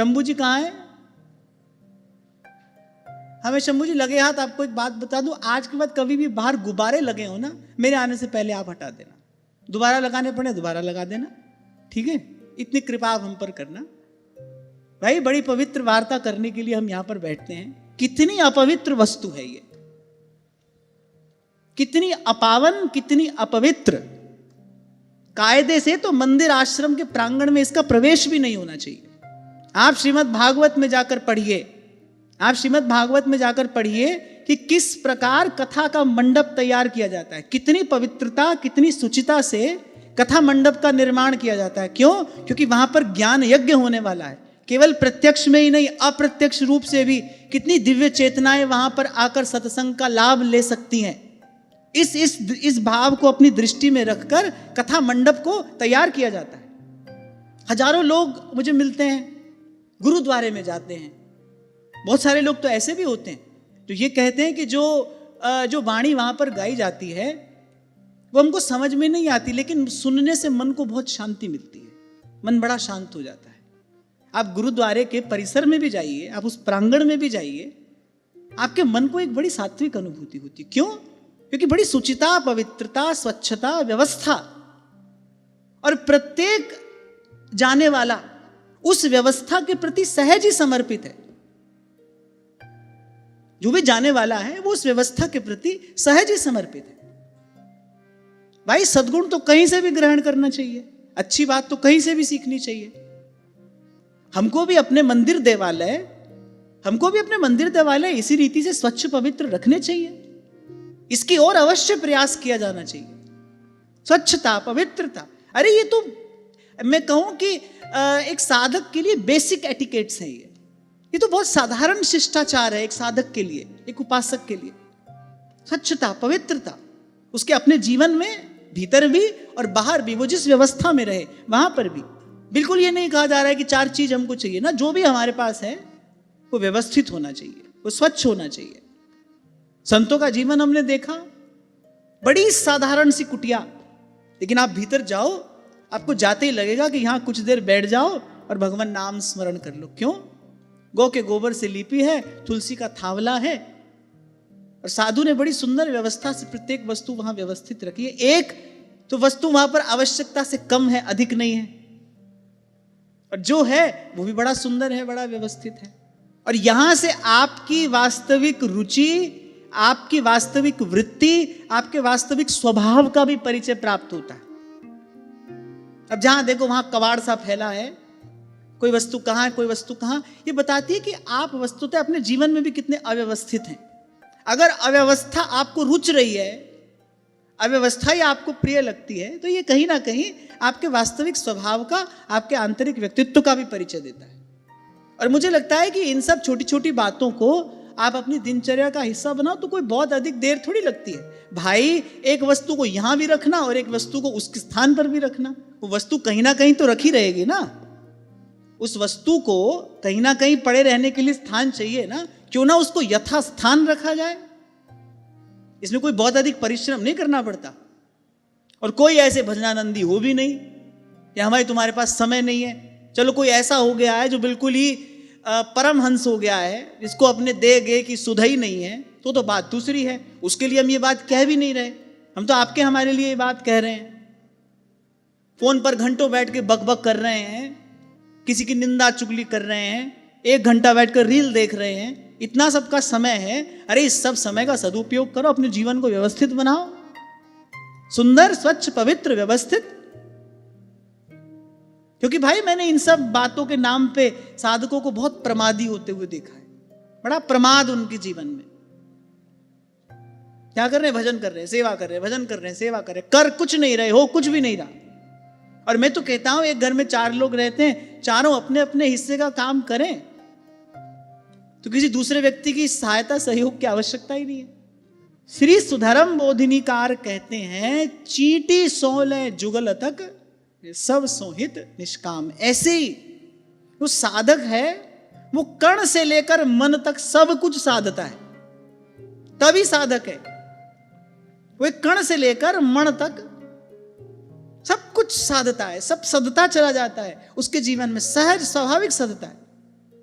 शंभू जी कहाँ हैं? हमें शंभू जी लगे हाथ। आपको एक बात बता दूं, आज के बाद कभी भी बाहर गुब्बारे लगे हो ना, मेरे आने से पहले आप हटा देना। दोबारा लगाने पड़े दोबारा लगा देना, ठीक है? इतनी कृपा आप हम पर करना। भाई बड़ी पवित्र वार्ता करने के लिए हम यहां पर बैठते हैं। कितनी अपवित्र वस्तु है ये, कितनी अपावन, कितनी अपवित्र। कायदे से तो मंदिर आश्रम के प्रांगण में इसका प्रवेश भी नहीं होना चाहिए। आप श्रीमद् भागवत में जाकर पढ़िए, आप श्रीमद् भागवत में जाकर पढ़िए कि किस प्रकार कथा का मंडप तैयार किया जाता है। कितनी पवित्रता, कितनी शुचिता से कथा मंडप का निर्माण किया जाता है। क्यों? क्योंकि वहां पर ज्ञान यज्ञ होने वाला है। केवल प्रत्यक्ष में ही नहीं, अप्रत्यक्ष रूप से भी कितनी दिव्य चेतनाएं वहां पर आकर सत्संग का लाभ ले सकती हैं। इस भाव को अपनी दृष्टि में रखकर कथा मंडप को तैयार किया जाता है। हजारों लोग मुझे मिलते हैं, गुरुद्वारे में जाते हैं। बहुत सारे लोग तो ऐसे भी होते हैं जो ये कहते हैं कि जो वाणी वहां पर गाई जाती है वो हमको समझ में नहीं आती, लेकिन सुनने से मन को बहुत शांति मिलती है, मन बड़ा शांत हो जाता है। आप गुरुद्वारे के परिसर में भी जाइए, आप उस प्रांगण में भी जाइए, आपके मन को एक बड़ी सात्विक अनुभूति होती। क्यों? क्योंकि बड़ी सुचिता, पवित्रता, स्वच्छता, व्यवस्था, और प्रत्येक जाने वाला उस व्यवस्था के प्रति सहज ही समर्पित है। जो भी जाने वाला है वो उस व्यवस्था के प्रति सहज ही समर्पित है। भाई सद्गुण तो कहीं से भी ग्रहण करना चाहिए, अच्छी बात तो कहीं से भी सीखनी चाहिए। हमको भी अपने मंदिर देवालय इसी रीति से स्वच्छ पवित्र रखने चाहिए। इसकी ओर अवश्य प्रयास किया जाना चाहिए। स्वच्छता, पवित्रता, अरे ये तो मैं कहूं कि एक साधक के लिए बेसिक एटिकेट्स है। ये तो बहुत साधारण शिष्टाचार है एक साधक के लिए, एक उपासक के लिए। स्वच्छता, पवित्रता, उसके अपने जीवन में भीतर भी और बाहर भी, वो जिस व्यवस्था में रहे वहां पर भी। बिल्कुल ये नहीं कहा जा रहा है कि 4 चीज हमको चाहिए ना, जो भी हमारे पास है वो व्यवस्थित होना चाहिए, वो स्वच्छ होना चाहिए। संतों का जीवन हमने देखा, बड़ी साधारण सी कुटिया, लेकिन आप भीतर जाओ, आपको जाते ही लगेगा कि यहां कुछ देर बैठ जाओ और भगवान नाम स्मरण कर लो। क्यों? गौ के गोबर से लिपी है, तुलसी का थावला है, और साधु ने बड़ी सुंदर व्यवस्था से प्रत्येक वस्तु वहां व्यवस्थित रखी है। एक तो वस्तु वहां पर आवश्यकता से कम है, अधिक नहीं है, और जो है वो भी बड़ा सुंदर है, बड़ा व्यवस्थित है। और यहां से आपकी वास्तविक रुचि, आपकी वास्तविक वृत्ति, आपके वास्तविक स्वभाव का भी परिचय प्राप्त होता है। अब जहां देखो वहां कबाड़ सा फैला है, कोई वस्तु कहां है, कोई वस्तु कहां, ये बताती है कि आप वस्तुतः अपने जीवन में भी कितने अव्यवस्थित हैं। अगर अव्यवस्था आपको रुच रही है, अव्यवस्था ही आपको प्रिय लगती है, तो ये कहीं ना कहीं आपके वास्तविक स्वभाव का, आपके आंतरिक व्यक्तित्व का भी परिचय देता है। और मुझे लगता है कि इन सब छोटी छोटी बातों को आप अपनी दिनचर्या का हिस्सा बनाओ तो कोई बहुत अधिक देर थोड़ी लगती है। भाई एक वस्तु को यहां भी रखना और एक वस्तु को उसके स्थान पर भी रखना, वो वस्तु कहीं ना कहीं तो रखी रहेगी ना। उस वस्तु को कहीं ना कहीं पड़े रहने के लिए स्थान चाहिए ना, क्यों ना उसको यथास्थान रखा जाए। इसमें कोई बहुत अधिक परिश्रम नहीं करना पड़ता, और कोई ऐसे भजनानंदी हो भी नहीं या हमारे तुम्हारे पास समय नहीं है। चलो कोई ऐसा हो गया है जो बिल्कुल ही परमहंस हो गया है, जिसको अपने दे गए कि सुधा ही नहीं है, तो बात दूसरी है। उसके लिए हम ये बात कह भी नहीं रहे, हम तो आपके हमारे लिए ये बात कह रहे हैं। फोन पर घंटों बैठ के बकबक कर रहे हैं, किसी की निंदा चुगली कर रहे हैं, 1 घंटा बैठकर रील देख रहे हैं, इतना सबका समय है। अरे इस सब समय का सदुपयोग करो, अपने जीवन को व्यवस्थित बनाओ, सुंदर, स्वच्छ, पवित्र, व्यवस्थित। क्योंकि भाई मैंने इन सब बातों के नाम पे साधकों को बहुत प्रमादी होते हुए देखा है, बड़ा प्रमाद उनके जीवन में। क्या कर रहे हैं? भजन कर रहे हैं, सेवा कर रहे हैं, भजन कर रहे हैं, सेवा कर रहे हैं, कर कुछ नहीं रहे हो, कुछ भी नहीं रहा। और मैं तो कहता हूं एक घर में 4 लोग रहते हैं, चारों अपने अपने हिस्से का काम करें तो किसी दूसरे व्यक्ति की सहायता, सहयोग की आवश्यकता ही नहीं है। श्री सुधर्म बोधिनीकार कहते हैं, चीटी सोले जुगल तक सब सोहित निष्काम। ऐसे ही वो साधक है, वो कण से लेकर मन तक सब कुछ साधता है, तभी साधक है। वो एक कण से लेकर मन तक सब कुछ साधता है, सब सदता चला जाता है उसके जीवन में, सहज स्वाभाविक सदता है।